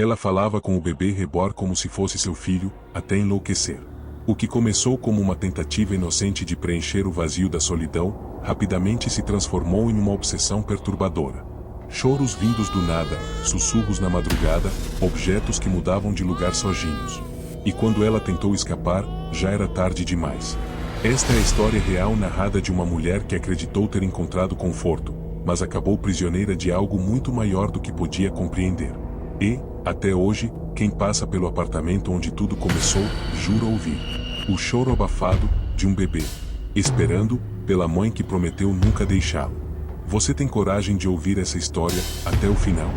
Ela falava com o bebê reborn como se fosse seu filho, até enlouquecer. O que começou como uma tentativa inocente de preencher o vazio da solidão, rapidamente se transformou em uma obsessão perturbadora. Choros vindos do nada, sussurros na madrugada, objetos que mudavam de lugar sozinhos. E quando ela tentou escapar, já era tarde demais. Esta é a história real narrada de uma mulher que acreditou ter encontrado conforto, mas acabou prisioneira de algo muito maior do que podia compreender. E, até hoje, quem passa pelo apartamento onde tudo começou, jura ouvir o choro abafado de um bebê, esperando pela mãe que prometeu nunca deixá-lo. Você tem coragem de ouvir essa história até o final?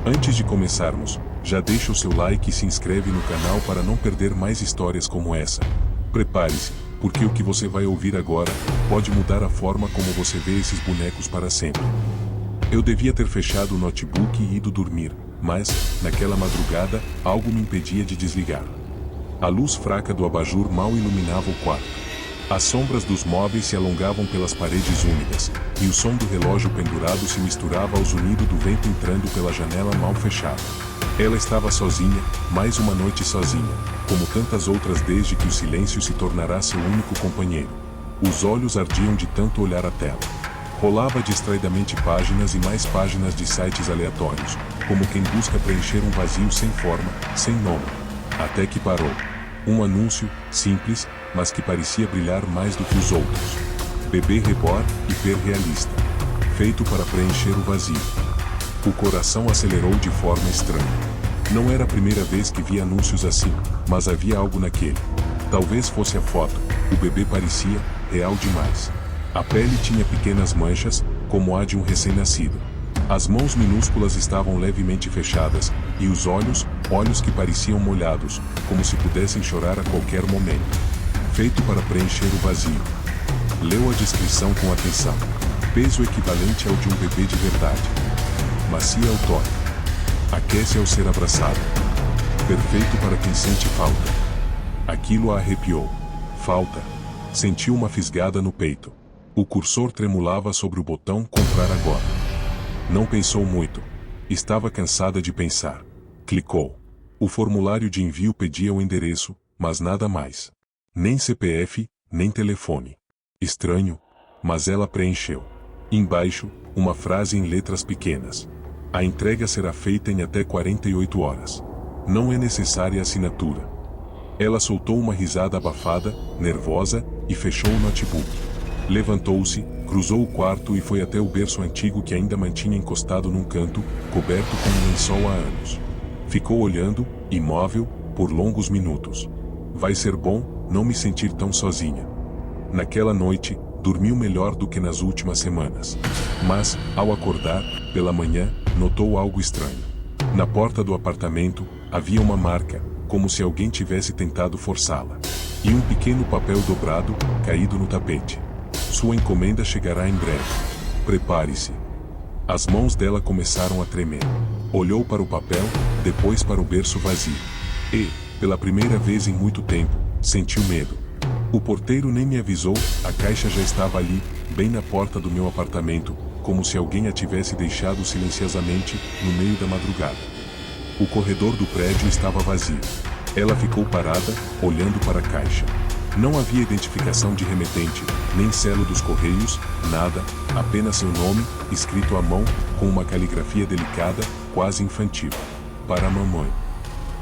Antes de começarmos, já deixa o seu like e se inscreve no canal para não perder mais histórias como essa. Prepare-se, porque o que você vai ouvir agora pode mudar a forma como você vê esses bonecos para sempre. Eu devia ter fechado o notebook e ido dormir, mas, naquela madrugada, algo me impedia de desligar. A luz fraca do abajur mal iluminava o quarto. As sombras dos móveis se alongavam pelas paredes úmidas, e o som do relógio pendurado se misturava ao zunido do vento entrando pela janela mal fechada. Ela estava sozinha, mais uma noite sozinha, como tantas outras desde que o silêncio se tornará seu único companheiro. Os olhos ardiam de tanto olhar a tela. Rolava distraidamente páginas e mais páginas de sites aleatórios, como quem busca preencher um vazio sem forma, sem nome. Até que parou. Um anúncio, simples, mas que parecia brilhar mais do que os outros. Bebê reborn hiperrealista. Feito para preencher o vazio. O coração acelerou de forma estranha. Não era a primeira vez que via anúncios assim, mas havia algo naquele. Talvez fosse a foto, o bebê parecia real demais. A pele tinha pequenas manchas, como a de um recém-nascido. As mãos minúsculas estavam levemente fechadas, e os olhos que pareciam molhados, como se pudessem chorar a qualquer momento. Feito para preencher o vazio. Leu a descrição com atenção. Peso equivalente ao de um bebê de verdade. Macia ao toque. Aquece ao ser abraçado. Perfeito para quem sente falta. Aquilo a arrepiou. Falta. Sentiu uma fisgada no peito. O cursor tremulava sobre o botão comprar agora. Não pensou muito. Estava cansada de pensar. Clicou. O formulário de envio pedia o endereço, mas nada mais. Nem CPF, nem telefone. Estranho, mas ela preencheu. Embaixo, uma frase em letras pequenas. A entrega será feita em até 48 horas. Não é necessária assinatura. Ela soltou uma risada abafada, nervosa, e fechou o notebook. Levantou-se, cruzou o quarto e foi até o berço antigo que ainda mantinha encostado num canto, coberto com um lençol há anos. Ficou olhando, imóvel, por longos minutos. Vai ser bom não me sentir tão sozinha. Naquela noite, dormiu melhor do que nas últimas semanas. Mas, ao acordar, pela manhã, notou algo estranho. Na porta do apartamento, havia uma marca, como se alguém tivesse tentado forçá-la. E um pequeno papel dobrado, caído no tapete. Sua encomenda chegará em breve. Prepare-se. As mãos dela começaram a tremer. Olhou para o papel, depois para o berço vazio. E, pela primeira vez em muito tempo, sentiu medo. O porteiro nem me avisou, a caixa já estava ali, bem na porta do meu apartamento, como se alguém a tivesse deixado silenciosamente, no meio da madrugada. O corredor do prédio estava vazio. Ela ficou parada, olhando para a caixa. Não havia identificação de remetente, nem selo dos correios, nada, apenas seu nome, escrito à mão, com uma caligrafia delicada, quase infantil. Para a mamãe.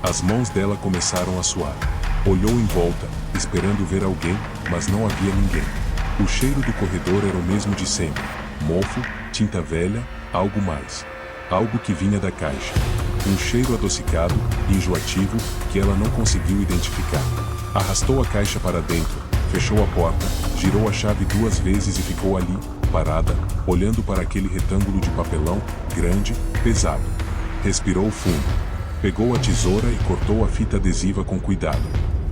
As mãos dela começaram a suar. Olhou em volta, esperando ver alguém, mas não havia ninguém. O cheiro do corredor era o mesmo de sempre. Mofo, tinta velha, algo mais. Algo que vinha da caixa. Um cheiro adocicado, enjoativo, que ela não conseguiu identificar. Arrastou a caixa para dentro, fechou a porta, girou a chave 2 vezes e ficou ali, parada, olhando para aquele retângulo de papelão, grande, pesado. Respirou fundo. Pegou a tesoura e cortou a fita adesiva com cuidado.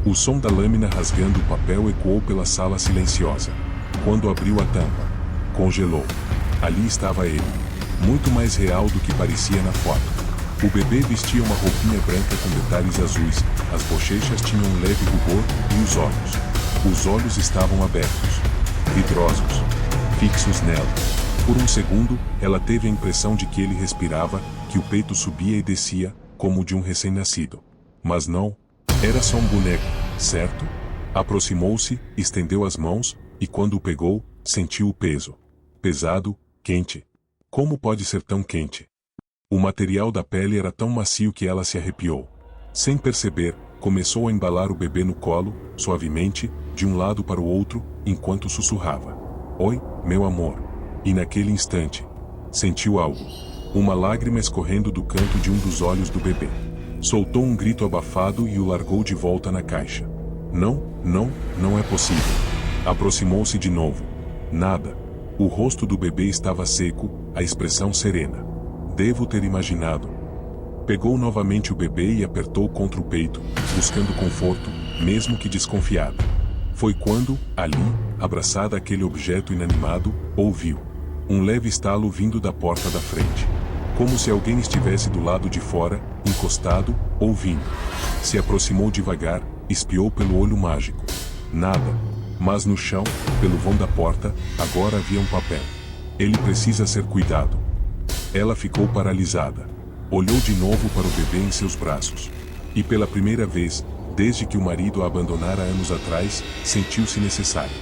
O som da lâmina rasgando o papel ecoou pela sala silenciosa. Quando abriu a tampa, congelou. Ali estava ele. Muito mais real do que parecia na foto. O bebê vestia uma roupinha branca com detalhes azuis, as bochechas tinham um leve rubor, e os olhos estavam abertos, vidrosos, fixos nela. Por um segundo, ela teve a impressão de que ele respirava, que o peito subia e descia, como o de um recém-nascido. Mas não, era só um boneco, certo? Aproximou-se, estendeu as mãos, e quando o pegou, sentiu o peso. Pesado, quente. Como pode ser tão quente? O material da pele era tão macio que ela se arrepiou. Sem perceber, começou a embalar o bebê no colo, suavemente, de um lado para o outro, enquanto sussurrava: "Oi, meu amor." E naquele instante, sentiu algo. Uma lágrima escorrendo do canto de um dos olhos do bebê. Soltou um grito abafado e o largou de volta na caixa. Não é possível. Aproximou-se de novo. Nada. O rosto do bebê estava seco, a expressão serena. Devo ter imaginado. Pegou novamente o bebê e apertou contra o peito, buscando conforto, mesmo que desconfiado. Foi quando, ali, abraçada àquele objeto inanimado, ouviu um leve estalo vindo da porta da frente. Como se alguém estivesse do lado de fora, encostado, ouvindo. Se aproximou devagar, espiou pelo olho mágico. Nada. Mas no chão, pelo vão da porta, agora havia um papel. Ele precisa ser cuidado. Ela ficou paralisada. Olhou de novo para o bebê em seus braços. E pela primeira vez, desde que o marido a abandonara anos atrás, sentiu-se necessário.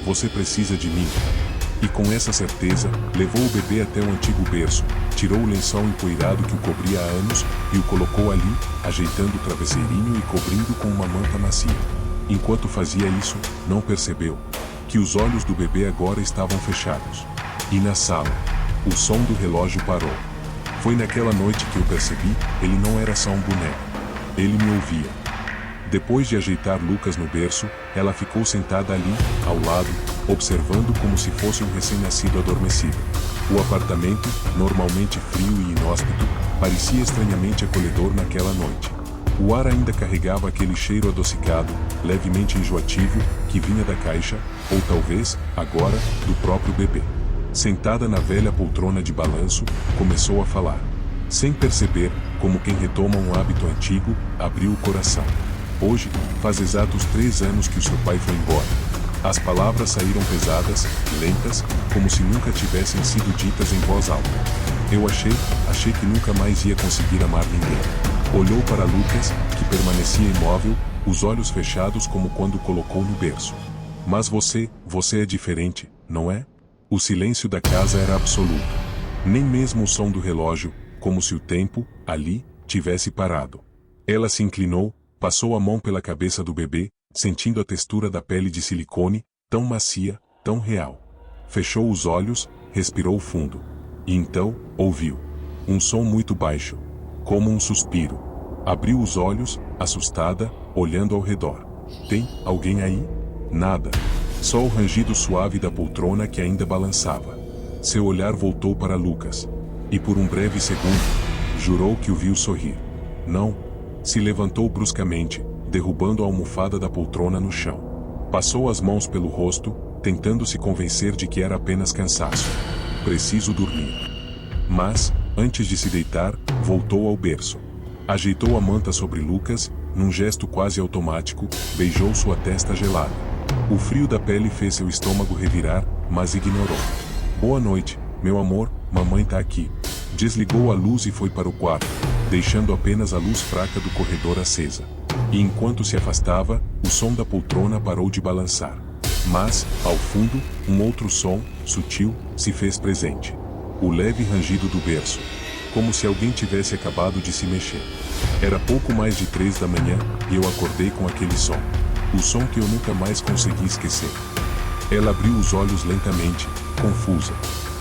Você precisa de mim. E com essa certeza, levou o bebê até o antigo berço, tirou o lençol empoeirado que o cobria há anos, e o colocou ali, ajeitando o travesseirinho e cobrindo com uma manta macia. Enquanto fazia isso, não percebeu que os olhos do bebê agora estavam fechados. E na sala, o som do relógio parou. Foi naquela noite que eu percebi, ele não era só um boneco. Ele me ouvia. Depois de ajeitar Lucas no berço, ela ficou sentada ali, ao lado, observando como se fosse um recém-nascido adormecido. O apartamento, normalmente frio e inóspito, parecia estranhamente acolhedor naquela noite. O ar ainda carregava aquele cheiro adocicado, levemente enjoativo, que vinha da caixa, ou talvez, agora, do próprio bebê. Sentada na velha poltrona de balanço, começou a falar. Sem perceber, como quem retoma um hábito antigo, abriu o coração. Hoje, faz exatos 3 anos que o seu pai foi embora. As palavras saíram pesadas, lentas, como se nunca tivessem sido ditas em voz alta. Eu achei que nunca mais ia conseguir amar ninguém. Olhou para Lucas, que permanecia imóvel, os olhos fechados como quando o colocou no berço. Mas você é diferente, não é? O silêncio da casa era absoluto. Nem mesmo o som do relógio, como se o tempo, ali, tivesse parado. Ela se inclinou, passou a mão pela cabeça do bebê, sentindo a textura da pele de silicone, tão macia, tão real. Fechou os olhos, respirou fundo. E então, ouviu um som muito baixo, como um suspiro. Abriu os olhos, assustada, olhando ao redor. Tem alguém aí? Nada. Só o rangido suave da poltrona que ainda balançava. Seu olhar voltou para Lucas. E por um breve segundo, jurou que o viu sorrir. Não. Se levantou bruscamente, derrubando a almofada da poltrona no chão. Passou as mãos pelo rosto, tentando se convencer de que era apenas cansaço. Preciso dormir. Mas, antes de se deitar, voltou ao berço. Ajeitou a manta sobre Lucas, num gesto quase automático, beijou sua testa gelada. O frio da pele fez seu estômago revirar, mas ignorou. Boa noite, meu amor, mamãe tá aqui. Desligou a luz e foi para o quarto, deixando apenas a luz fraca do corredor acesa. E enquanto se afastava, o som da poltrona parou de balançar. Mas, ao fundo, um outro som, sutil, se fez presente. O leve rangido do berço. Como se alguém tivesse acabado de se mexer. Era pouco mais de 3 da manhã, e eu acordei com aquele som. O som que eu nunca mais consegui esquecer. Ela abriu os olhos lentamente, confusa.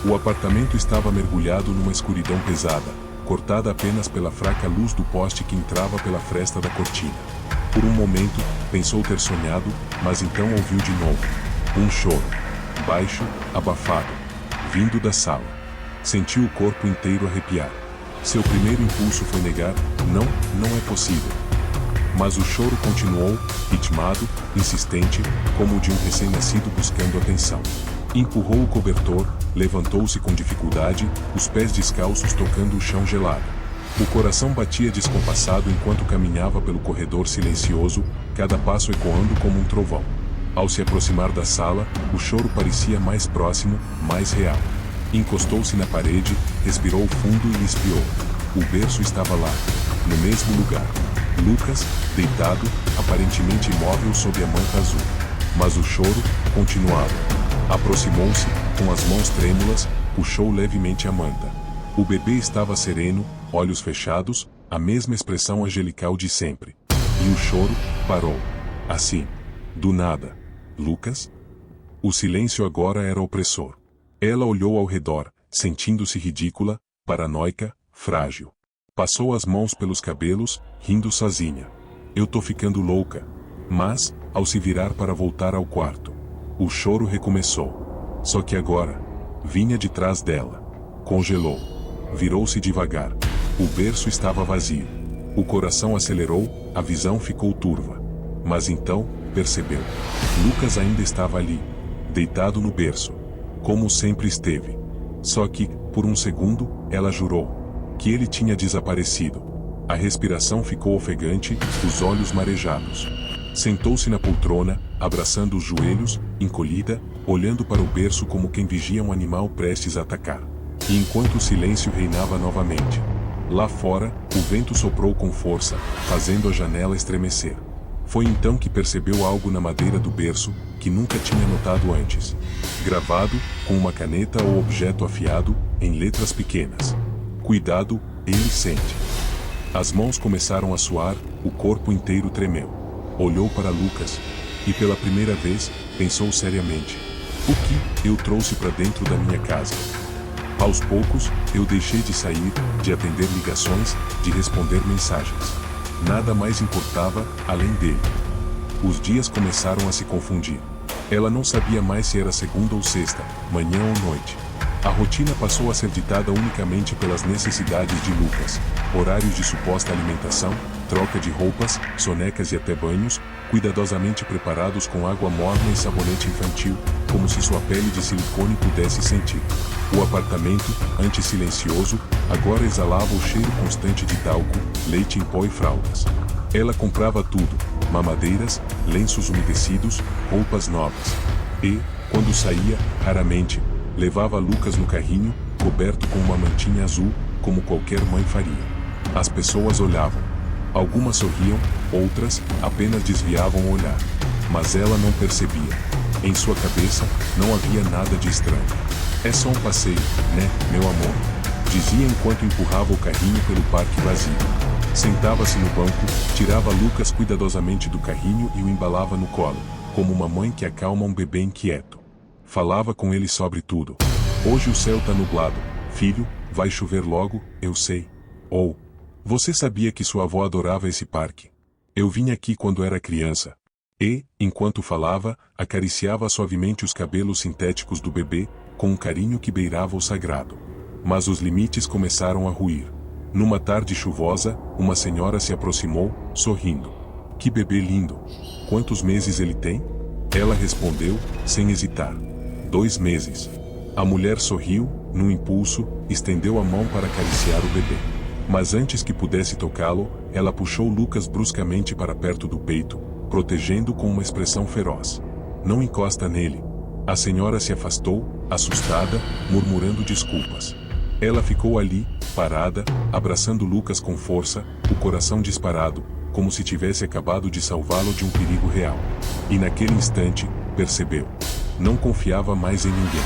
O apartamento estava mergulhado numa escuridão pesada, cortada apenas pela fraca luz do poste que entrava pela fresta da cortina. Por um momento, pensou ter sonhado, mas então ouviu de novo. Um choro. Baixo, abafado. Vindo da sala. Sentiu o corpo inteiro arrepiar. Seu primeiro impulso foi negar, não é possível. Mas o choro continuou, ritmado, insistente, como o de um recém-nascido buscando atenção. Empurrou o cobertor, levantou-se com dificuldade, os pés descalços tocando o chão gelado. O coração batia descompassado enquanto caminhava pelo corredor silencioso, cada passo ecoando como um trovão. Ao se aproximar da sala, o choro parecia mais próximo, mais real. Encostou-se na parede, respirou fundo e espiou. O berço estava lá. no mesmo lugar. Lucas, deitado, aparentemente imóvel sob a manta azul. Mas o choro continuava. Aproximou-se, com as mãos trêmulas, puxou levemente a manta. O bebê estava sereno, olhos fechados, a mesma expressão angelical de sempre. E o choro parou. Assim. Do nada. Lucas? O silêncio agora era opressor. Ela olhou ao redor, sentindo-se ridícula, paranoica, frágil. Passou as mãos pelos cabelos, rindo sozinha. Eu tô ficando louca. Mas, ao se virar para voltar ao quarto, o choro recomeçou. Só que agora, vinha de trás dela. Congelou. Virou-se devagar. O berço estava vazio. O coração acelerou, a visão ficou turva. Mas então, percebeu. Lucas ainda estava ali, deitado no berço, como sempre esteve. Só que, por um segundo, ela jurou que ele tinha desaparecido. A respiração ficou ofegante, os olhos marejados. Sentou-se na poltrona, abraçando os joelhos, encolhida, olhando para o berço como quem vigia um animal prestes a atacar. E enquanto o silêncio reinava novamente, lá fora, o vento soprou com força, fazendo a janela estremecer. Foi então que percebeu algo na madeira do berço, que nunca tinha notado antes. Gravado, com uma caneta ou objeto afiado, em letras pequenas. Cuidado, ele sente. As mãos começaram a suar, o corpo inteiro tremeu. Olhou para Lucas, e pela primeira vez, pensou seriamente. O que eu trouxe para dentro da minha casa? Aos poucos, eu deixei de sair, de atender ligações, de responder mensagens. Nada mais importava, além dele. Os dias começaram a se confundir. Ela não sabia mais se era segunda ou sexta, manhã ou noite. A rotina passou a ser ditada unicamente pelas necessidades de Lucas. Horários de suposta alimentação, troca de roupas, sonecas e até banhos, cuidadosamente preparados com água morna e sabonete infantil, como se sua pele de silicone pudesse sentir. O apartamento, antes silencioso, agora exalava o cheiro constante de talco, leite em pó e fraldas. Ela comprava tudo: mamadeiras, lenços umedecidos, roupas novas. E, quando saía, raramente, levava Lucas no carrinho, coberto com uma mantinha azul, como qualquer mãe faria. As pessoas olhavam. Algumas sorriam, outras apenas desviavam o olhar. Mas ela não percebia. Em sua cabeça, não havia nada de estranho. É só um passeio, né, meu amor? Dizia enquanto empurrava o carrinho pelo parque vazio. Sentava-se no banco, tirava Lucas cuidadosamente do carrinho e o embalava no colo, como uma mãe que acalma um bebê inquieto. Falava com ele sobre tudo. Hoje o céu tá nublado, filho, vai chover logo, eu sei. Ou, você sabia que sua avó adorava esse parque? Eu vim aqui quando era criança. E, enquanto falava, acariciava suavemente os cabelos sintéticos do bebê, com um carinho que beirava o sagrado. Mas os limites começaram a ruir. Numa tarde chuvosa, uma senhora se aproximou, sorrindo. Que bebê lindo! Quantos meses ele tem? Ela respondeu, sem hesitar. 2 meses. A mulher sorriu, num impulso, estendeu a mão para acariciar o bebê. Mas antes que pudesse tocá-lo, ela puxou Lucas bruscamente para perto do peito, protegendo com uma expressão feroz. Não encosta nele. A senhora se afastou, assustada, murmurando desculpas. Ela ficou ali, parada, abraçando Lucas com força, o coração disparado, como se tivesse acabado de salvá-lo de um perigo real. E naquele instante, percebeu. Não confiava mais em ninguém.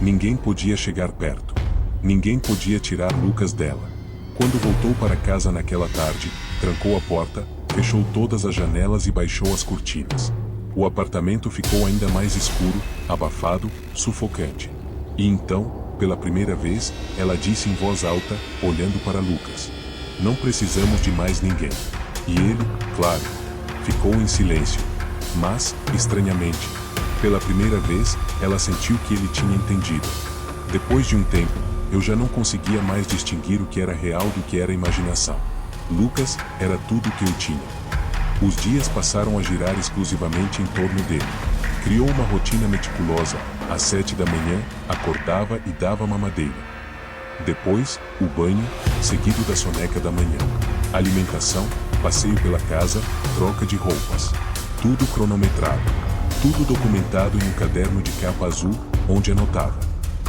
Ninguém podia chegar perto. Ninguém podia tirar Lucas dela. Quando voltou para casa naquela tarde, trancou a porta, fechou todas as janelas e baixou as cortinas. O apartamento ficou ainda mais escuro, abafado, sufocante. E então, pela primeira vez, ela disse em voz alta, olhando para Lucas. Não precisamos de mais ninguém. E ele, claro, ficou em silêncio. Mas, estranhamente, pela primeira vez, ela sentiu que ele tinha entendido. Depois de um tempo, eu já não conseguia mais distinguir o que era real do que era imaginação. Lucas era tudo o que eu tinha. Os dias passaram a girar exclusivamente em torno dele. Criou uma rotina meticulosa. Às 7 da manhã, acordava e dava mamadeira. Depois, o banho, seguido da soneca da manhã. Alimentação, passeio pela casa, troca de roupas. Tudo cronometrado. Tudo documentado em um caderno de capa azul, onde anotava.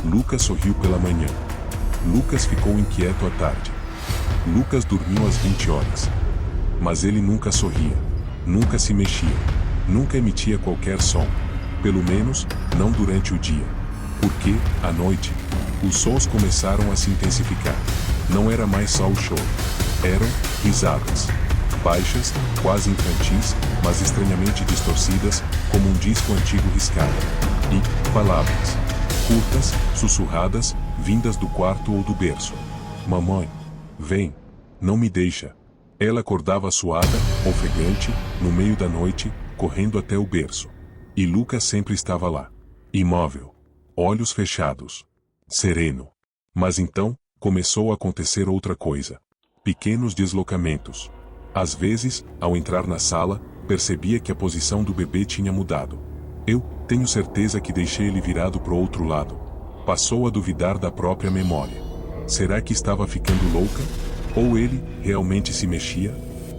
Lucas sorriu pela manhã. Lucas ficou inquieto à tarde. Lucas dormiu às 20 horas. Mas ele nunca sorria, nunca se mexia, nunca emitia qualquer som. Pelo menos, não durante o dia. Porque, à noite, os sons começaram a se intensificar. Não era mais só o choro. Eram risadas. Baixas, quase infantis, mas estranhamente distorcidas, como um disco antigo riscado. E palavras. Curtas, sussurradas, vindas do quarto ou do berço. Mamãe, vem, não me deixa. Ela acordava suada, ofegante, no meio da noite, correndo até o berço. E Lucas sempre estava lá. Imóvel. Olhos fechados. Sereno. Mas então, começou a acontecer outra coisa. Pequenos deslocamentos. Às vezes, ao entrar na sala, percebia que a posição do bebê tinha mudado. Eu tenho certeza que deixei ele virado pro outro lado. Passou a duvidar da própria memória. Será que estava ficando louca? Ou ele realmente se mexia?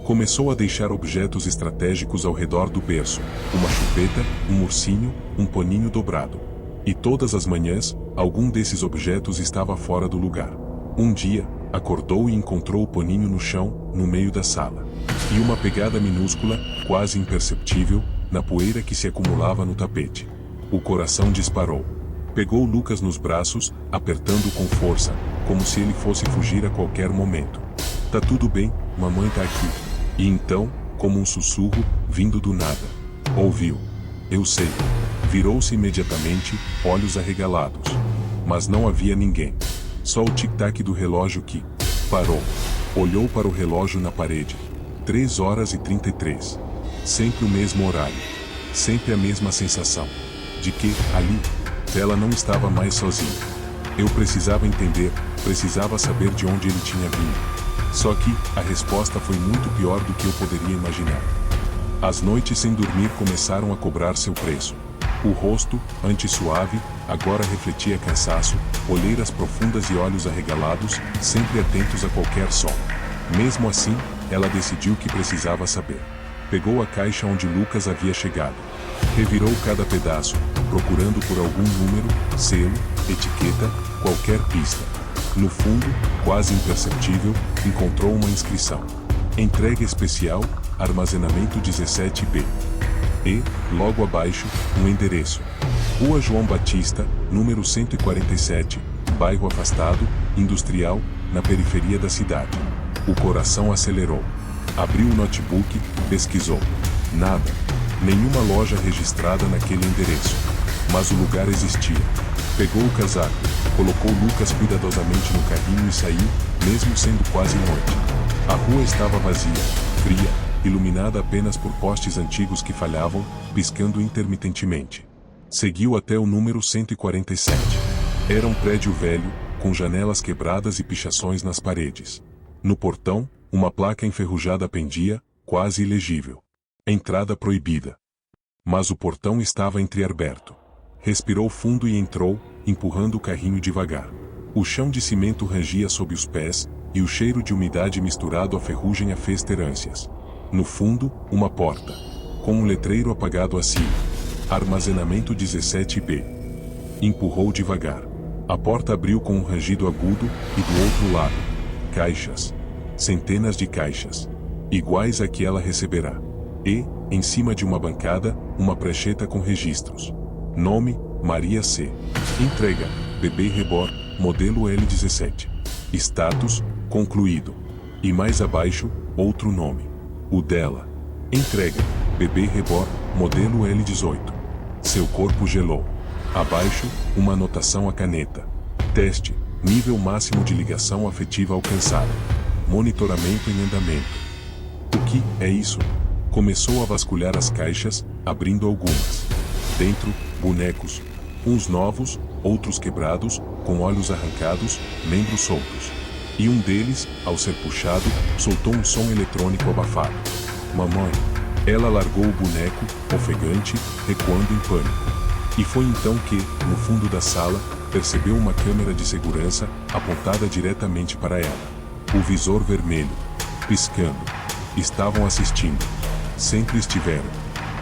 Começou a deixar objetos estratégicos ao redor do berço. Uma chupeta, um ursinho, um paninho dobrado. E todas as manhãs, algum desses objetos estava fora do lugar. Um dia, acordou e encontrou o paninho no chão, no meio da sala. E uma pegada minúscula, quase imperceptível, na poeira que se acumulava no tapete. O coração disparou. Pegou Lucas nos braços, apertando com força, como se ele fosse fugir a qualquer momento. Tá tudo bem, mamãe tá aqui. E então, como um sussurro, vindo do nada. Ouviu. Eu sei. Virou-se imediatamente, olhos arregalados. Mas não havia ninguém. Só o tic-tac do relógio que parou. Olhou para o relógio na parede. 3h33. Sempre o mesmo horário. Sempre a mesma sensação. De que, ali, ela não estava mais sozinha. Eu precisava entender, precisava saber de onde ele tinha vindo. Só que, a resposta foi muito pior do que eu poderia imaginar. As noites sem dormir começaram a cobrar seu preço. O rosto, antes suave, agora refletia cansaço, olheiras profundas e olhos arregalados, sempre atentos a qualquer som. Mesmo assim, ela decidiu que precisava saber. Pegou a caixa onde Lucas havia chegado. Revirou cada pedaço, procurando por algum número, selo, etiqueta, qualquer pista. No fundo, quase imperceptível, encontrou uma inscrição. Entrega especial, armazenamento 17B. E, logo abaixo, um endereço. Rua João Batista, número 147, bairro afastado, industrial, na periferia da cidade. O coração acelerou. Abriu o notebook, pesquisou. Nada. Nenhuma loja registrada naquele endereço. Mas o lugar existia. Pegou o casaco, colocou Lucas cuidadosamente no carrinho e saiu, mesmo sendo quase noite. A rua estava vazia, fria, iluminada apenas por postes antigos que falhavam, piscando intermitentemente. Seguiu até o número 147. Era um prédio velho, com janelas quebradas e pichações nas paredes. No portão, uma placa enferrujada pendia, quase ilegível. Entrada proibida. Mas o portão estava entreaberto. Respirou fundo e entrou, empurrando o carrinho devagar. O chão de cimento rangia sob os pés, e o cheiro de umidade misturado à ferrugem a fez ter ânsias. No fundo, uma porta. Com um letreiro apagado acima. Armazenamento 17B. Empurrou devagar. A porta abriu com um rangido agudo, e do outro lado, caixas. Centenas de caixas. Iguais a que ela receberá. E, em cima de uma bancada, uma prancheta com registros. Nome, Maria C. Entrega, bebê reborn, modelo L17. Status, concluído. E mais abaixo, outro nome. O dela. Entrega, bebê reborn, modelo L18. Seu corpo gelou. Abaixo, uma anotação à caneta. Teste, nível máximo de ligação afetiva alcançado. Monitoramento em andamento. O que é isso? Começou a vasculhar as caixas, abrindo algumas. Dentro, bonecos. Uns novos, outros quebrados, com olhos arrancados, membros soltos. E um deles, ao ser puxado, soltou um som eletrônico abafado. Mamãe. Ela largou o boneco, ofegante, recuando em pânico. E foi então que, no fundo da sala, percebeu uma câmera de segurança, apontada diretamente para ela. O visor vermelho. Piscando. Estavam assistindo. Sempre estiveram.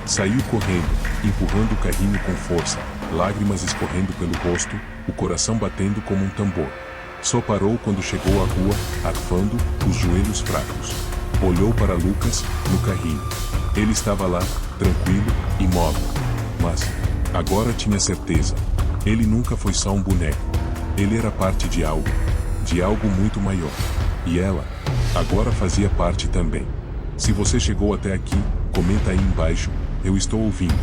Saiu correndo, empurrando o carrinho com força, lágrimas escorrendo pelo rosto, o coração batendo como um tambor. Só parou quando chegou à rua, arfando, os joelhos fracos. Olhou para Lucas, no carrinho. Ele estava lá, tranquilo, imóvel. Mas, agora tinha certeza. Ele nunca foi só um boneco. Ele era parte de algo muito maior. E ela, agora fazia parte também. Se você chegou até aqui, comenta aí embaixo, eu estou ouvindo.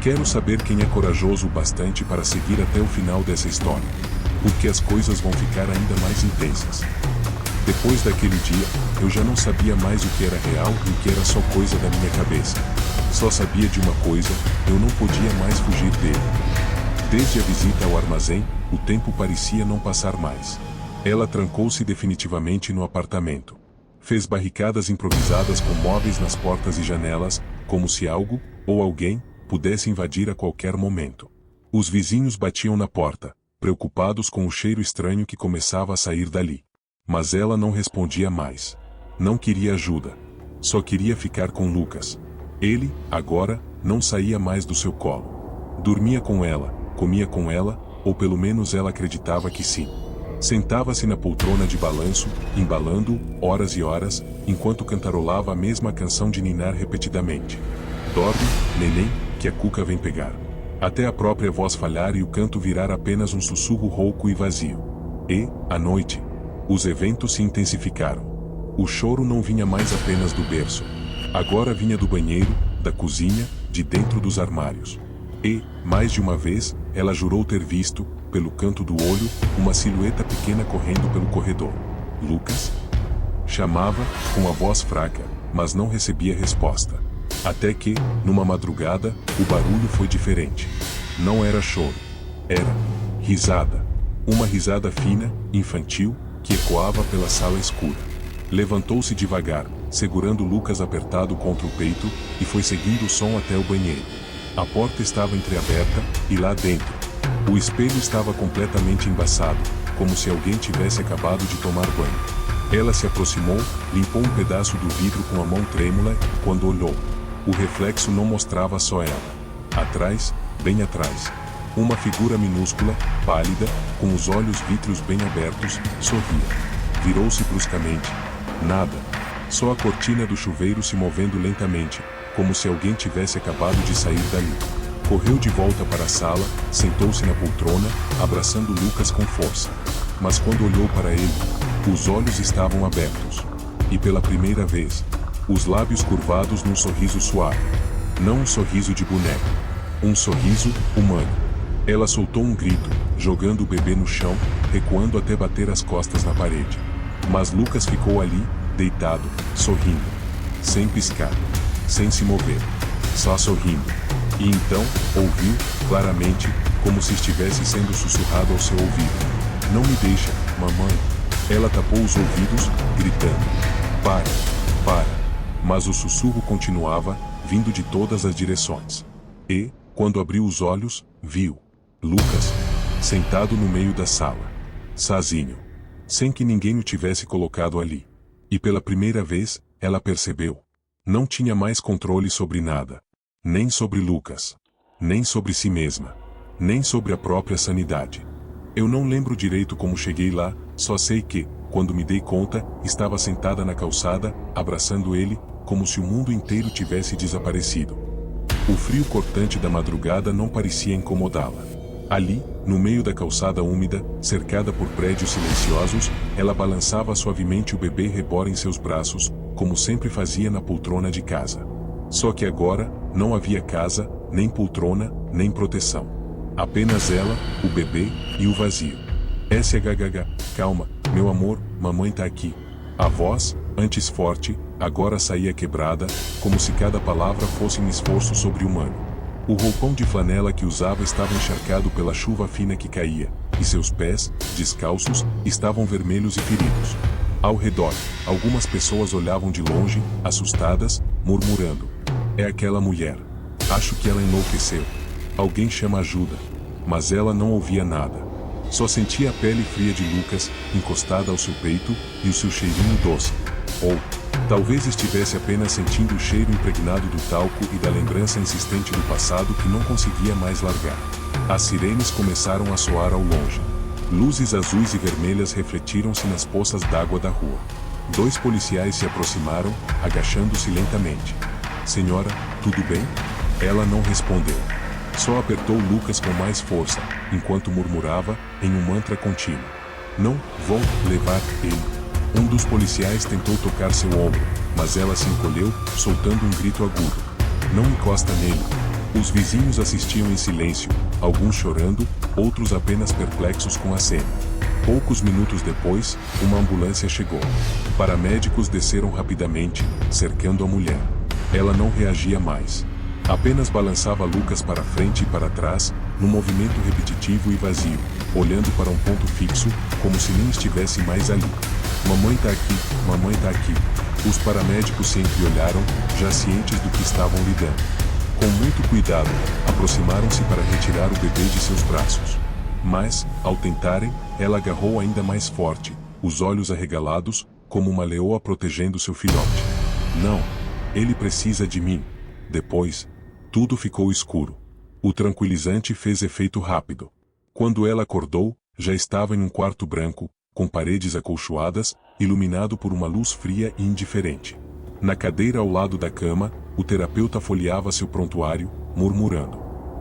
Quero saber quem é corajoso o bastante para seguir até o final dessa história. Porque as coisas vão ficar ainda mais intensas. Depois daquele dia, eu já não sabia mais o que era real e o que era só coisa da minha cabeça. Só sabia de uma coisa, eu não podia mais fugir dele. Desde a visita ao armazém, o tempo parecia não passar mais. Ela trancou-se definitivamente no apartamento. Fez barricadas improvisadas com móveis nas portas e janelas, como se algo, ou alguém, pudesse invadir a qualquer momento. Os vizinhos batiam na porta, preocupados com o cheiro estranho que começava a sair dali. Mas ela não respondia mais. Não queria ajuda. Só queria ficar com Lucas. Ele, agora, não saía mais do seu colo. Dormia com ela, comia com ela, ou pelo menos ela acreditava que sim. Sentava-se na poltrona de balanço, embalando, horas e horas, enquanto cantarolava a mesma canção de ninar repetidamente. Dorme, neném, que a cuca vem pegar. Até a própria voz falhar e o canto virar apenas um sussurro rouco e vazio. E, à noite, os eventos se intensificaram. O choro não vinha mais apenas do berço. Agora vinha do banheiro, da cozinha, de dentro dos armários. E, mais de uma vez, ela jurou ter visto, pelo canto do olho, uma silhueta pequena correndo pelo corredor. Lucas? Chamava, com a voz fraca, mas não recebia resposta. Até que, numa madrugada, o barulho foi diferente. Não era choro. Era risada. Uma risada fina, infantil, que ecoava pela sala escura. Levantou-se devagar, segurando Lucas apertado contra o peito, e foi seguindo o som até o banheiro. A porta estava entreaberta, e lá dentro, o espelho estava completamente embaçado, como se alguém tivesse acabado de tomar banho. Ela se aproximou, limpou um pedaço do vidro com a mão trêmula, e, quando olhou, o reflexo não mostrava só ela. Atrás, bem atrás, uma figura minúscula, pálida, com os olhos vítreos bem abertos, sorria. Virou-se bruscamente. Nada. Só a cortina do chuveiro se movendo lentamente, como se alguém tivesse acabado de sair dali. Correu de volta para a sala, sentou-se na poltrona, abraçando Lucas com força. Mas quando olhou para ele, os olhos estavam abertos. E pela primeira vez, os lábios curvados num sorriso suave. Não um sorriso de boneco. Um sorriso humano. Ela soltou um grito, jogando o bebê no chão, recuando até bater as costas na parede. Mas Lucas ficou ali, deitado, sorrindo. Sem piscar. Sem se mover. Só sorrindo. E então, ouviu, claramente, como se estivesse sendo sussurrado ao seu ouvido. Não me deixa, mamãe. Ela tapou os ouvidos, gritando. Para. Mas o sussurro continuava, vindo de todas as direções. E, quando abriu os olhos, viu Lucas, sentado no meio da sala. Sozinho. Sem que ninguém o tivesse colocado ali. E pela primeira vez, ela percebeu. Não tinha mais controle sobre nada. Nem sobre Lucas. Nem sobre si mesma. Nem sobre a própria sanidade. Eu não lembro direito como cheguei lá, só sei que, quando me dei conta, estava sentada na calçada, abraçando ele, como se o mundo inteiro tivesse desaparecido. O frio cortante da madrugada não parecia incomodá-la. Ali, no meio da calçada úmida, cercada por prédios silenciosos, ela balançava suavemente o bebê reborn em seus braços, como sempre fazia na poltrona de casa. Só que agora, não havia casa, nem poltrona, nem proteção. Apenas ela, o bebê, e o vazio. SHHH, calma, meu amor, mamãe tá aqui. A voz, antes forte, agora saía quebrada, como se cada palavra fosse um esforço sobre-humano. O roupão de flanela que usava estava encharcado pela chuva fina que caía, e seus pés, descalços, estavam vermelhos e feridos. Ao redor, algumas pessoas olhavam de longe, assustadas, murmurando. É aquela mulher. Acho que ela enlouqueceu. Alguém chama ajuda. Mas ela não ouvia nada. Só sentia a pele fria de Lucas, encostada ao seu peito, e o seu cheirinho doce. Ou, talvez estivesse apenas sentindo o cheiro impregnado do talco e da lembrança insistente do passado que não conseguia mais largar. As sirenes começaram a soar ao longe. Luzes azuis e vermelhas refletiram-se nas poças d'água da rua. 2 policiais se aproximaram, agachando-se lentamente. Senhora, tudo bem? Ela não respondeu. Só apertou Lucas com mais força, enquanto murmurava, em um mantra contínuo. Não vou levar ele. Um dos policiais tentou tocar seu ombro, mas ela se encolheu, soltando um grito agudo. Não encosta nele. Os vizinhos assistiam em silêncio, alguns chorando, outros apenas perplexos com a cena. Poucos minutos depois, uma ambulância chegou. Paramédicos desceram rapidamente, cercando a mulher. Ela não reagia mais. Apenas balançava Lucas para frente e para trás, num movimento repetitivo e vazio, olhando para um ponto fixo, como se nem estivesse mais ali. Mamãe tá aqui, mamãe tá aqui. Os paramédicos se entreolharam, já cientes do que estavam lidando. Com muito cuidado, aproximaram-se para retirar o bebê de seus braços. Mas, ao tentarem, ela agarrou ainda mais forte, os olhos arregalados, como uma leoa protegendo seu filhote. Não, ele precisa de mim. Depois, tudo ficou escuro. O tranquilizante fez efeito rápido. Quando ela acordou, já estava em um quarto branco, com paredes acolchoadas, iluminado por uma luz fria e indiferente. Na cadeira ao lado da cama, o terapeuta folheava seu prontuário, murmurando.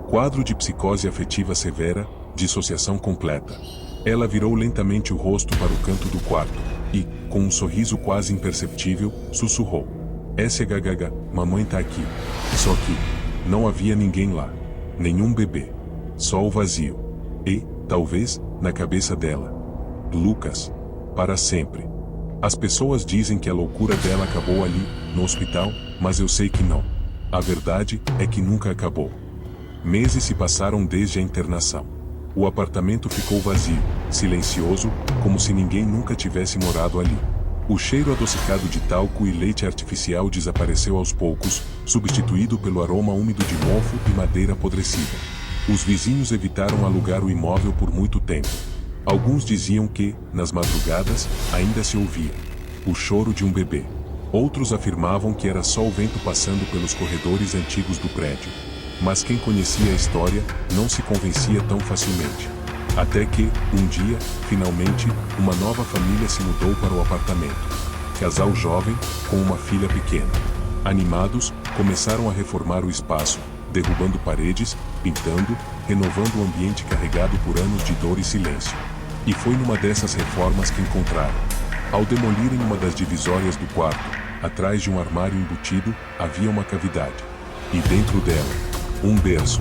Quadro de psicose afetiva severa, dissociação completa. Ela virou lentamente o rosto para o canto do quarto, e, com um sorriso quase imperceptível, sussurrou. SHHH, mamãe tá aqui. Só que, não havia ninguém lá. Nenhum bebê. Só o vazio. E, talvez, na cabeça dela. Lucas. Para sempre. As pessoas dizem que a loucura dela acabou ali, no hospital, mas eu sei que não. A verdade é que nunca acabou. Meses se passaram desde a internação. O apartamento ficou vazio, silencioso, como se ninguém nunca tivesse morado ali. O cheiro adocicado de talco e leite artificial desapareceu aos poucos, substituído pelo aroma úmido de mofo e madeira apodrecida. Os vizinhos evitaram alugar o imóvel por muito tempo. Alguns diziam que, nas madrugadas, ainda se ouvia o choro de um bebê. Outros afirmavam que era só o vento passando pelos corredores antigos do prédio. Mas quem conhecia a história, não se convencia tão facilmente. Até que, um dia, finalmente, uma nova família se mudou para o apartamento. Casal jovem, com uma filha pequena. Animados, começaram a reformar o espaço, derrubando paredes, pintando, renovando o ambiente carregado por anos de dor e silêncio. E foi numa dessas reformas que encontraram. Ao demolirem uma das divisórias do quarto, atrás de um armário embutido, havia uma cavidade. E dentro dela, um berço,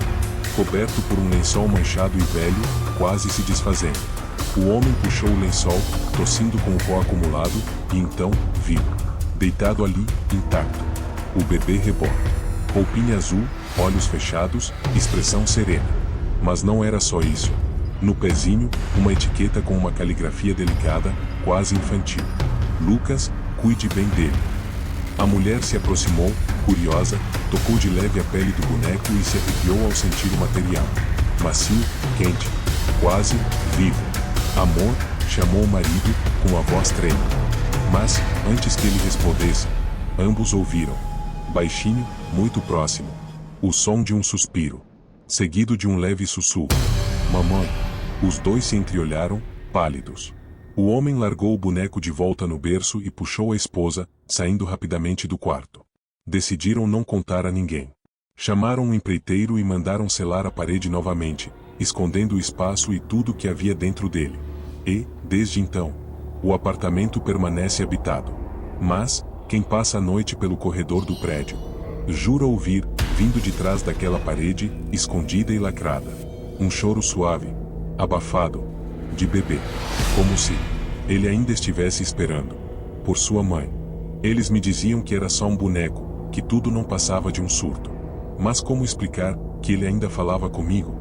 coberto por um lençol manchado e velho, quase se desfazendo. O homem puxou o lençol, tossindo com o pó acumulado, e então, viu. Deitado ali, intacto. O bebê reborn. Roupinha azul, olhos fechados, expressão serena. Mas não era só isso. No pezinho, uma etiqueta com uma caligrafia delicada, quase infantil. Lucas, cuide bem dele. A mulher se aproximou, curiosa, tocou de leve a pele do boneco e se arrepiou ao sentir o material. Macio, quente, quase, vivo. Amor, chamou o marido, com a voz trêmula. Mas, antes que ele respondesse, ambos ouviram. Baixinho, muito próximo. O som de um suspiro. Seguido de um leve sussurro. Mamãe. Os dois se entreolharam, pálidos. O homem largou o boneco de volta no berço e puxou a esposa, saindo rapidamente do quarto. Decidiram não contar a ninguém. Chamaram um empreiteiro e mandaram selar a parede novamente, escondendo o espaço e tudo que havia dentro dele. E, desde então, o apartamento permanece habitado. Mas, quem passa a noite pelo corredor do prédio, jura ouvir, vindo de trás daquela parede, escondida e lacrada, um choro suave, abafado, de bebê, como se ele ainda estivesse esperando por sua mãe. Eles me diziam que era só um boneco, que tudo não passava de um surto. Mas como explicar que ele ainda falava comigo?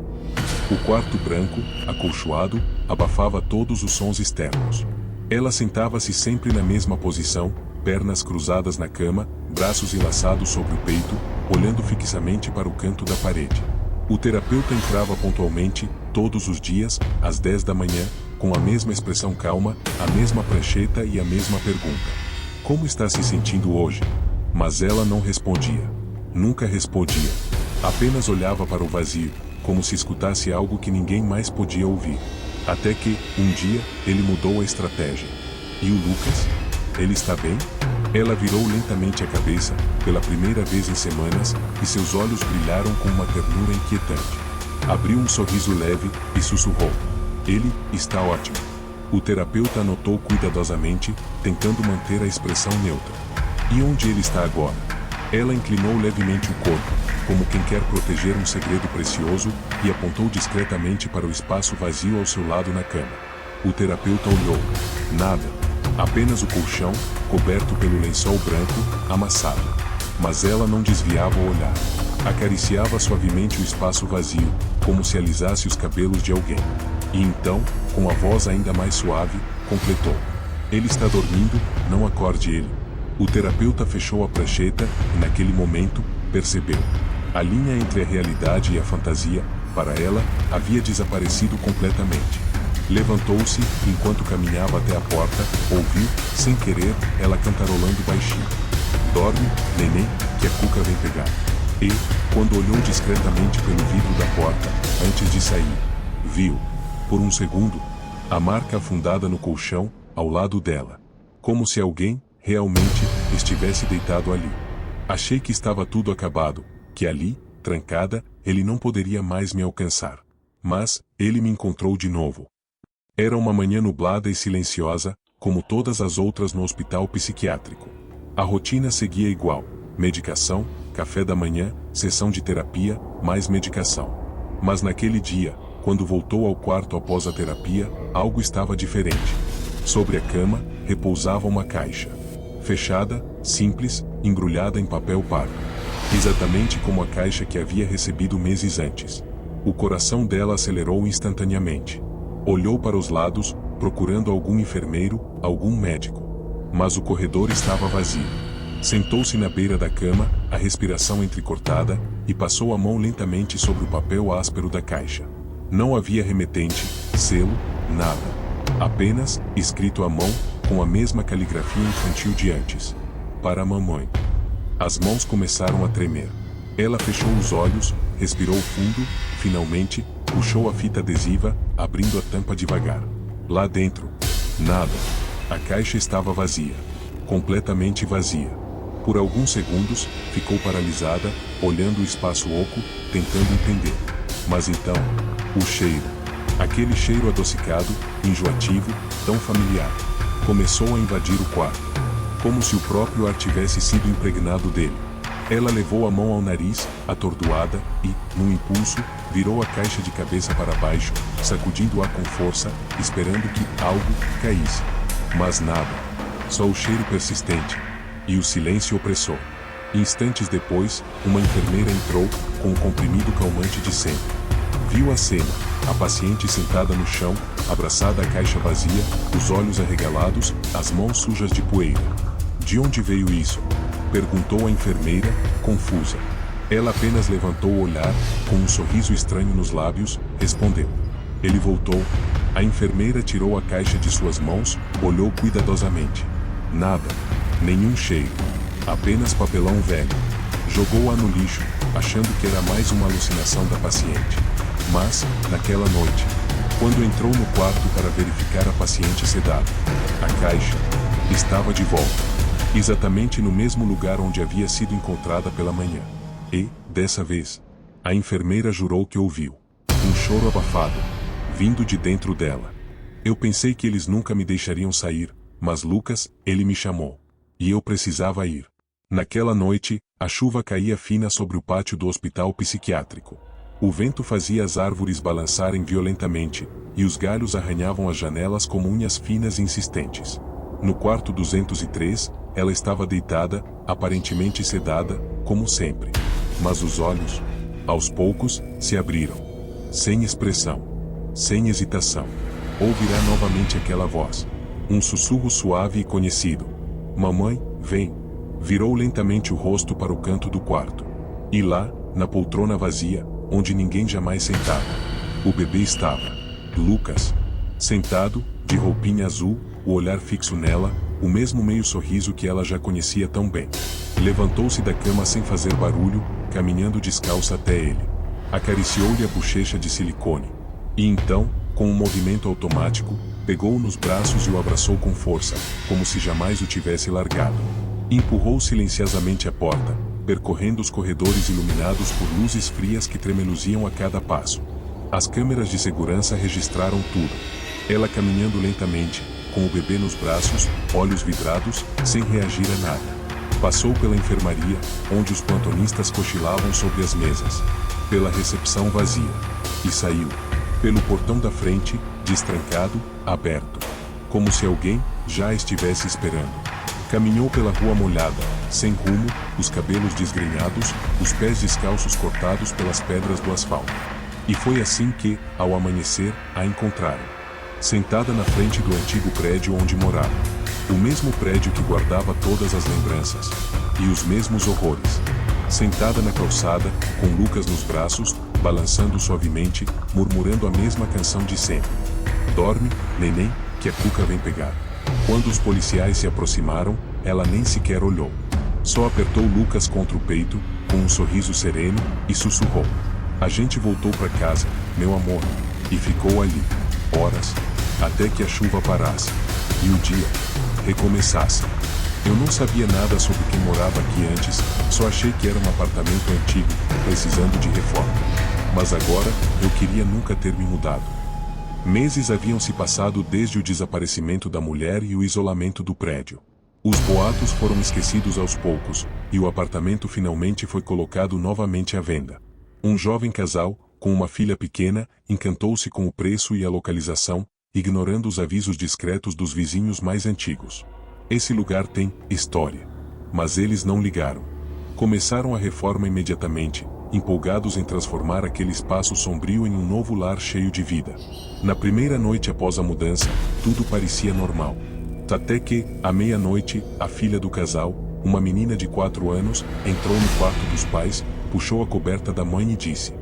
O quarto branco, acolchoado, abafava todos os sons externos. Ela sentava-se sempre na mesma posição, pernas cruzadas na cama, braços enlaçados sobre o peito, olhando fixamente para o canto da parede. O terapeuta entrava pontualmente, todos os dias, às 10 da manhã, com a mesma expressão calma, a mesma prancheta e a mesma pergunta. Como está se sentindo hoje? Mas ela não respondia. Nunca respondia. Apenas olhava para o vazio, como se escutasse algo que ninguém mais podia ouvir. Até que, um dia, ele mudou a estratégia. E o Lucas? Ele está bem? Ela virou lentamente a cabeça, pela primeira vez em semanas, e seus olhos brilharam com uma ternura inquietante. Abriu um sorriso leve e sussurrou: ele está ótimo. O terapeuta anotou cuidadosamente, tentando manter a expressão neutra. E onde ele está agora? Ela inclinou levemente o corpo, como quem quer proteger um segredo precioso, e apontou discretamente para o espaço vazio ao seu lado na cama. O terapeuta olhou. Nada. Apenas o colchão, coberto pelo lençol branco, amassado. Mas ela não desviava o olhar. Acariciava suavemente o espaço vazio, como se alisasse os cabelos de alguém. E então, com a voz ainda mais suave, completou: ele está dormindo, não acorde ele. O terapeuta fechou a prancheta e, naquele momento, percebeu. A linha entre a realidade e a fantasia, para ela, havia desaparecido completamente. Levantou-se, enquanto caminhava até a porta, ouviu, sem querer, ela cantarolando baixinho: dorme, neném, que a Cuca vem pegar. E, quando olhou discretamente pelo vidro da porta, antes de sair, viu, por um segundo, a marca afundada no colchão, ao lado dela. Como se alguém, realmente, estivesse deitado ali. Achei que estava tudo acabado, que ali, trancada, ele não poderia mais me alcançar. Mas, ele me encontrou de novo. Era uma manhã nublada e silenciosa, como todas as outras no hospital psiquiátrico. A rotina seguia igual: medicação, café da manhã, sessão de terapia, mais medicação. Mas naquele dia, quando voltou ao quarto após a terapia, algo estava diferente. Sobre a cama, repousava uma caixa. Fechada, simples, embrulhada em papel pardo. Exatamente como a caixa que havia recebido meses antes. O coração dela acelerou instantaneamente. Olhou para os lados, procurando algum enfermeiro, algum médico. Mas o corredor estava vazio. Sentou-se na beira da cama, a respiração entrecortada, e passou a mão lentamente sobre o papel áspero da caixa. Não havia remetente, selo, nada. Apenas, escrito à mão, com a mesma caligrafia infantil de antes: para a mamãe. As mãos começaram a tremer. Ela fechou os olhos, respirou fundo, finalmente, puxou a fita adesiva, abrindo a tampa devagar. Lá dentro, nada. A caixa estava vazia. Completamente vazia. Por alguns segundos, ficou paralisada, olhando o espaço oco, tentando entender. Mas então, o cheiro. Aquele cheiro adocicado, enjoativo, tão familiar. Começou a invadir o quarto. Como se o próprio ar tivesse sido impregnado dele. Ela levou a mão ao nariz, atordoada, e, num impulso, virou a caixa de cabeça para baixo, sacudindo o ar com força, esperando que algo caísse. Mas nada. Só o cheiro persistente. E o silêncio opressor. Instantes depois, uma enfermeira entrou, com o comprimido calmante de sempre. Viu a cena, a paciente sentada no chão, abraçada à caixa vazia, os olhos arregalados, as mãos sujas de poeira. De onde veio isso? Perguntou a enfermeira, confusa. Ela apenas levantou o olhar, com um sorriso estranho nos lábios, respondeu. Ele voltou. A enfermeira tirou a caixa de suas mãos, olhou cuidadosamente. Nada. Nenhum cheiro. Apenas papelão velho. Jogou-a no lixo, achando que era mais uma alucinação da paciente. Mas, naquela noite, quando entrou no quarto para verificar a paciente sedada, a caixa estava de volta. Exatamente no mesmo lugar onde havia sido encontrada pela manhã. E, dessa vez, a enfermeira jurou que ouviu um choro abafado, vindo de dentro dela. Eu pensei que eles nunca me deixariam sair, mas Lucas, ele me chamou. E eu precisava ir. Naquela noite, a chuva caía fina sobre o pátio do hospital psiquiátrico. O vento fazia as árvores balançarem violentamente, e os galhos arranhavam as janelas como unhas finas e insistentes. No quarto 203, ela estava deitada, aparentemente sedada, como sempre. Mas os olhos, aos poucos, se abriram. Sem expressão. Sem hesitação. Ouvirá novamente aquela voz. Um sussurro suave e conhecido. Mamãe, vem. Virou lentamente o rosto para o canto do quarto. E lá, na poltrona vazia, onde ninguém jamais sentava, o bebê estava. Lucas. Sentado, de roupinha azul, o olhar fixo nela, o mesmo meio sorriso que ela já conhecia tão bem. Levantou-se da cama sem fazer barulho, caminhando descalça até ele. Acariciou-lhe a bochecha de silicone. E então, Com um movimento automático, pegou-o nos braços e o abraçou com força, como se jamais o tivesse largado. Empurrou silenciosamente a porta, percorrendo os corredores iluminados por luzes frias que tremeluziam a cada passo. As câmeras de segurança registraram tudo. Ela caminhando lentamente, com o bebê nos braços, olhos vidrados, sem reagir a nada. Passou pela enfermaria, onde os plantonistas cochilavam sobre as mesas. Pela recepção vazia. E saiu. Pelo portão da frente, destrancado, aberto. Como se alguém já estivesse esperando. Caminhou pela rua molhada, sem rumo, os cabelos desgrenhados, os pés descalços cortados pelas pedras do asfalto. E foi assim que, ao amanhecer, a encontraram. Sentada na frente do antigo prédio onde morava. O mesmo prédio que guardava todas as lembranças. E os mesmos horrores. Sentada na calçada, com Lucas nos braços, balançando suavemente, murmurando a mesma canção de sempre. Dorme, neném, que a Cuca vem pegar. Quando os policiais se aproximaram, ela nem sequer olhou. Só apertou Lucas contra o peito, com um sorriso sereno, e sussurrou. A gente voltou para casa, meu amor, e ficou ali, horas, até que a chuva parasse, e o dia recomeçasse. Eu não sabia nada sobre quem morava aqui antes, só achei que era um apartamento antigo, precisando de reforma. Mas agora, eu queria nunca ter me mudado. Meses haviam se passado desde o desaparecimento da mulher e o isolamento do prédio. Os boatos foram esquecidos aos poucos, e o apartamento finalmente foi colocado novamente à venda. Um jovem casal, com uma filha pequena, encantou-se com o preço e a localização, ignorando os avisos discretos dos vizinhos mais antigos. Esse lugar tem história. Mas eles não ligaram. Começaram a reforma imediatamente, empolgados em transformar aquele espaço sombrio em um novo lar cheio de vida. Na primeira noite após a mudança, tudo parecia normal. Até que, à meia-noite, a filha do casal, uma menina de 4 anos, entrou no quarto dos pais, puxou a coberta da mãe e disse: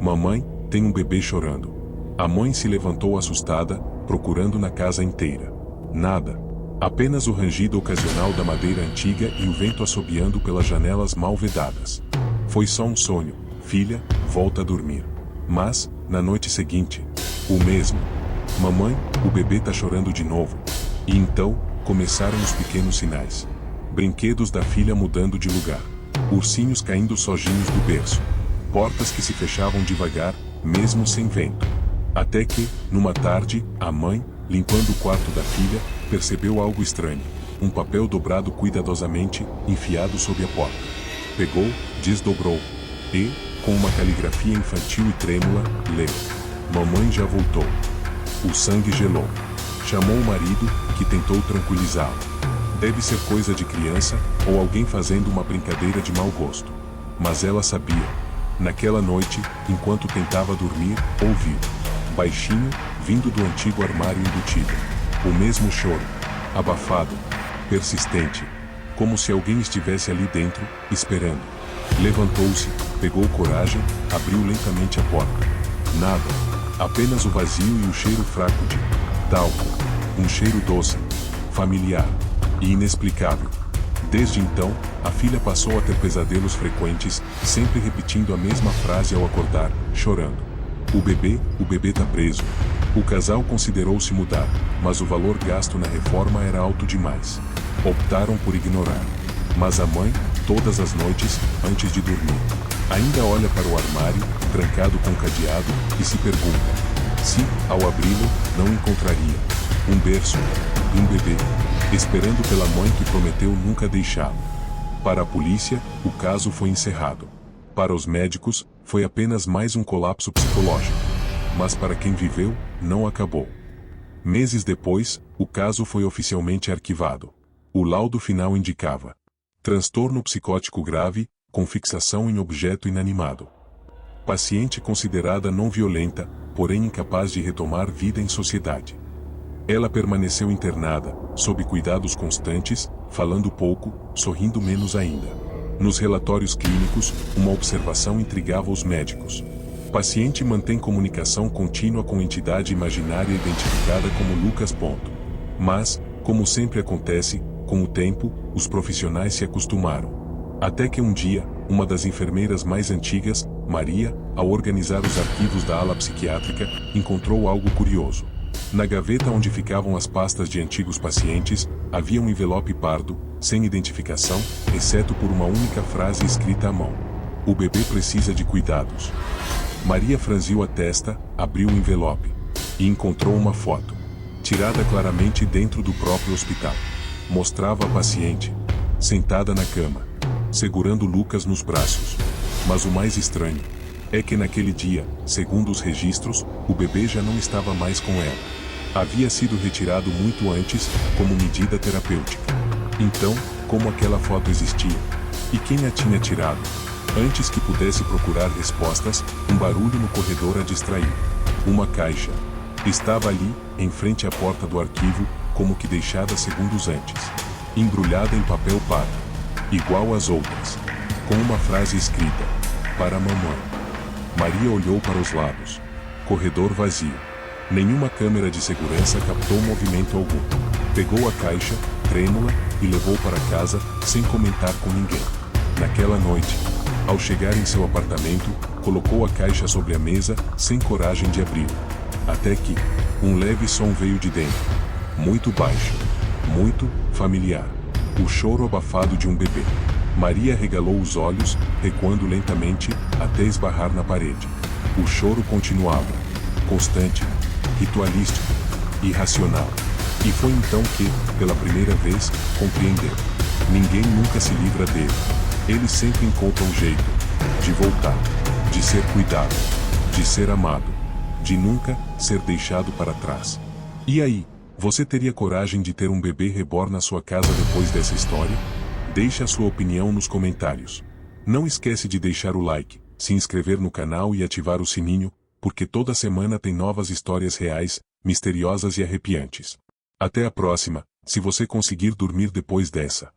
Mamãe, tem um bebê chorando. A mãe se levantou assustada, procurando na casa inteira. Nada. Apenas o rangido ocasional da madeira antiga e o vento assobiando pelas janelas mal vedadas. Foi só um sonho, filha, volta a dormir. Mas, na noite seguinte, o mesmo. Mamãe, o bebê tá chorando de novo. E então, começaram os pequenos sinais. Brinquedos da filha mudando de lugar. Ursinhos caindo sojinhos do berço. Portas que se fechavam devagar, mesmo sem vento. Até que, numa tarde, a mãe, limpando o quarto da filha, percebeu algo estranho. Um papel dobrado cuidadosamente, enfiado sob a porta. Pegou, desdobrou. E, com uma caligrafia infantil e trêmula, leu. Mamãe já voltou. O sangue gelou. Chamou o marido, que tentou tranquilizá-lo. Deve ser coisa de criança, ou alguém fazendo uma brincadeira de mau gosto. Mas ela sabia. Naquela noite, enquanto tentava dormir, ouviu. Baixinho, vindo do antigo armário embutido. O mesmo choro. Abafado. Persistente. Como se alguém estivesse ali dentro, esperando. Levantou-se, pegou coragem, abriu lentamente a porta. Nada. Apenas o vazio e o cheiro fraco de talco. Um cheiro doce, familiar e inexplicável. Desde então, a filha passou a ter pesadelos frequentes, sempre repetindo a mesma frase ao acordar, chorando. O bebê tá preso. O casal considerou se mudar, mas o valor gasto na reforma era alto demais. Optaram por ignorar. Mas a mãe, todas as noites, antes de dormir, ainda olha para o armário, trancado com cadeado, e se pergunta se, ao abri-lo, não encontraria um berço, um bebê, esperando pela mãe que prometeu nunca deixá-lo. Para a polícia, o caso foi encerrado. Para os médicos, foi apenas mais um colapso psicológico. Mas para quem viveu, não acabou. Meses depois, o caso foi oficialmente arquivado. O laudo final indicava transtorno psicótico grave, com fixação em objeto inanimado. Paciente considerada não violenta, porém incapaz de retomar vida em sociedade. Ela permaneceu internada, sob cuidados constantes, falando pouco, sorrindo menos ainda. Nos relatórios clínicos, uma observação intrigava os médicos. Paciente mantém comunicação contínua com entidade imaginária identificada como Lucas. Mas, como sempre acontece, com o tempo, os profissionais se acostumaram. Até que um dia, uma das enfermeiras mais antigas, Maria, ao organizar os arquivos da ala psiquiátrica, encontrou algo curioso. Na gaveta onde ficavam as pastas de antigos pacientes, havia um envelope pardo, sem identificação, exceto por uma única frase escrita à mão. O bebê precisa de cuidados. Maria franziu a testa, abriu o envelope e encontrou uma foto, tirada claramente dentro do próprio hospital. Mostrava a paciente, sentada na cama, segurando Lucas nos braços. Mas o mais estranho é que naquele dia, segundo os registros, o bebê já não estava mais com ela. Havia sido retirado muito antes, como medida terapêutica. Então, como aquela foto existia? E quem a tinha tirado? Antes que pudesse procurar respostas, um barulho no corredor a distraiu. Uma caixa. Estava ali, em frente à porta do arquivo, como que deixada segundos antes. Embrulhada em papel pardo, igual às outras, com uma frase escrita: para a mamãe. Maria olhou para os lados. Corredor vazio. Nenhuma câmera de segurança captou movimento algum. Pegou a caixa, trêmula, e levou para casa, sem comentar com ninguém. Naquela noite, ao chegar em seu apartamento, colocou a caixa sobre a mesa, sem coragem de abri-la. Até que, um leve som veio de dentro. Muito baixo. Muito familiar. O choro abafado de um bebê. Maria regalou os olhos, recuando lentamente, até esbarrar na parede. O choro continuava. Constante. Ritualístico. Irracional. E foi então que, pela primeira vez, compreendeu. Ninguém nunca se livra dele. Ele sempre encontra um jeito de voltar, de ser cuidado, de ser amado, de nunca ser deixado para trás. E aí, você teria coragem de ter um bebê reborn na sua casa depois dessa história? Deixe a sua opinião nos comentários. Não esquece de deixar o like, se inscrever no canal e ativar o sininho, porque toda semana tem novas histórias reais, misteriosas e arrepiantes. Até a próxima, se você conseguir dormir depois dessa.